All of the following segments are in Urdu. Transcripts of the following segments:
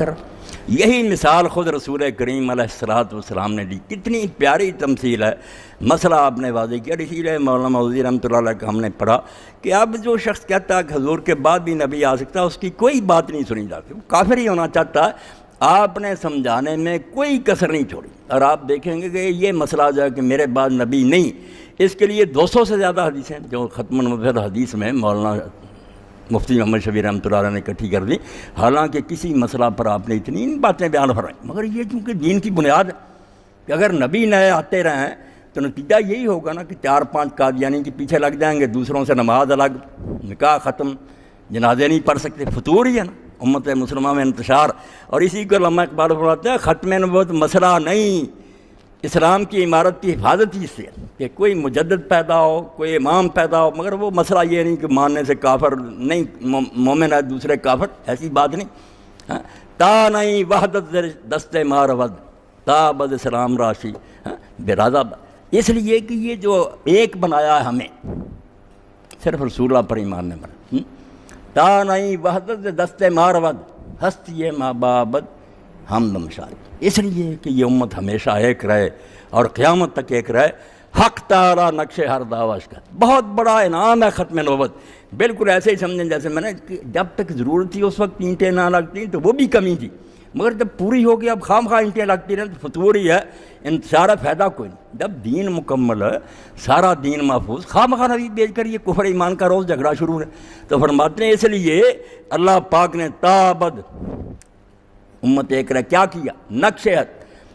کر رہا. یہی مثال خود رسول کریم علیہ الصلوۃ والسلام نے دی. کتنی پیاری تمثیل ہے. مسئلہ آپ نے واضح کیا. اسی لیے مولانا مودودی رحمۃ اللہ علیہ کا ہم نے پڑھا کہ اب جو شخص کہتا ہے کہ حضور کے بعد بھی نبی آ سکتا ہے، اس کی کوئی بات نہیں سنی جاتی. وہ کافر ہی ہونا چاہتا ہے. آپ نے سمجھانے میں کوئی کسر نہیں چھوڑی. اور آپ دیکھیں گے کہ یہ مسئلہ جو ہے کہ میرے بعد نبی نہیں، اس کے لیے 200 سے زیادہ حدیثیں جو ختم النبوت حدیث میں مولانا مفتی محمد شفیع رحمۃ اللہ علیہ نے اکٹھی کر دی. حالانکہ کسی مسئلہ پر آپ نے اتنی باتیں بیان فرمائیں، مگر یہ چونکہ دین کی بنیاد ہے کہ اگر نبی نئے آتے رہے ہیں تو نتیجہ یہی ہوگا نا کہ 4-5 قادیانی کے پیچھے لگ جائیں گے، دوسروں سے نماز الگ، نکاح ختم، جنازے نہیں پڑھ سکتے. فطور ہی ہے نا امت مسلمہ میں انتشار. اور اسی کو علامہ اقبال فرماتے ہیں ختم نبوت مسئلہ نہیں، اسلام کی عمارت کی حفاظت ہی سے کہ کوئی مجدد پیدا ہو، کوئی امام پیدا ہو، مگر وہ مسئلہ یہ نہیں کہ ماننے سے کافر نہیں، مومن ہے دوسرے کافر، ایسی بات نہیں. تا نہیں وحدت دست مارود تا بد اسلام راشی برادہ. اس لیے کہ یہ جو ایک بنایا ہے ہمیں صرف رسول اللہ پر ایمان نے بنا. تا نہیں وحدت دست مارود ہستی ماں بابد ہم نمشار. اس لیے کہ یہ امت ہمیشہ ایک رہے اور قیامت تک ایک رہے. حق تعالی نقش ہر دعوش کا بہت بڑا انعام ہے ختم نبوت. بالکل ایسے ہی سمجھیں جیسے میں نے جب تک ضرورت تھی اس وقت اینٹیں نہ لگتی تو وہ بھی کمی تھی، مگر جب پوری ہو گئی اب خام خواہ اینٹیں لگتی رہیں تو فطور ہی ہے. انتشار فائدہ کوئی نہیں. جب دین مکمل ہے، سارا دین محفوظ، خام خواہ نبی بیچ کر یہ کفر ایمان کا روز جھگڑا شروع ہے. تو فرماتے ہیں اس لیے اللہ پاک نے تابد امت ایک رہ کیا کیا، نقش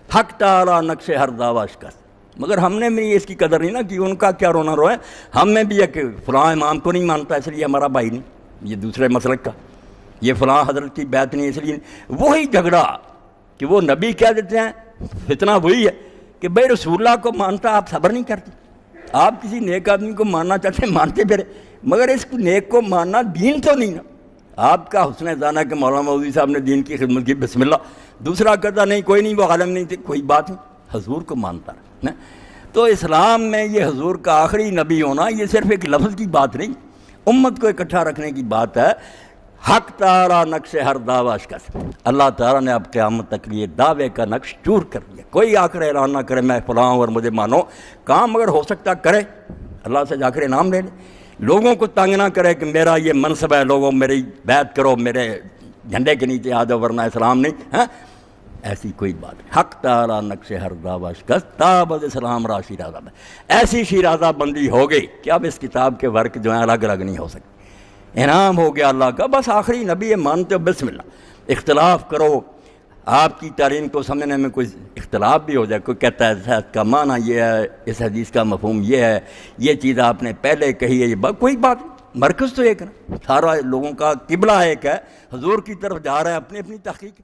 حق تعالی نقش ہر دعواش کا. مگر ہم نے بھی اس کی قدر نہیں نا کہ ان کا کیا رونا روئے. ہم میں بھی ہے کہ فلاں امام کو نہیں مانتا اس لیے ہمارا بھائی نہیں، یہ دوسرے مسلک کا، یہ فلاں حضرت کی بیعت نہیں اس لیے. وہی جھگڑا کہ وہ نبی کہہ دیتے ہیں، فتنہ وہی ہے کہ بھائی رسول اللہ کو مانتا آپ صبر نہیں کرتے. آپ کسی نیک آدمی کو ماننا چاہتے ہیں مانتے پھرے، مگر اس نیک کو ماننا دین تو نہیں نا. آپ کا حسن زانہ کہ مولانا مودودی صاحب نے دین کی خدمت کی، بسم اللہ. دوسرا کہتا نہیں کوئی نہیں، وہ عالم نہیں تھے، کوئی بات نہیں، حضور کو مانتا رہا. تو اسلام میں یہ حضور کا آخری نبی ہونا یہ صرف ایک لفظ کی بات نہیں، امت کو اکٹھا رکھنے کی بات ہے. حق تعالی نقش ہر دعواش کا. اللہ تعالیٰ نے اب قیامت تک لیے دعوے کا نقش چور کر دیا. کوئی آ کر اعلان نہ کرے میں فلاں اور مجھے مانو. کام اگر ہو سکتا کرے، اللہ سے جا کر انعام لے لے. لوگوں کو تنگ نہ کرے کہ میرا یہ منصب ہے، لوگوں میری بیعت کرو، میرے جھنڈے کے نیچے آ جاؤ ورنہ اسلام نہیں. ایسی کوئی بات نہیں. حق تعالی نقش ہر دعوی شکست تابد اسلام را شیرازہ. ایسی شیرازہ بندی ہو گئی کہ اب اس کتاب کے ورق جو ہیں الگ الگ نہیں ہو سکتے. انعام ہو گیا اللہ کا. بس آخری نبی مانتے ہو بسم اللہ. اختلاف کرو، آپ کی تعلیم کو سمجھنے میں کوئی اختلاف بھی ہو جائے، کوئی کہتا ہے اس کا معنی یہ ہے، اس حدیث کا مفہوم یہ ہے، یہ چیز آپ نے پہلے کہی ہے، یہ کوئی بات نہیں. مرکز تو ایک نا، سارا لوگوں کا قبلہ ایک ہے، حضور کی طرف جا رہے ہیں، اپنی اپنی تحقیق.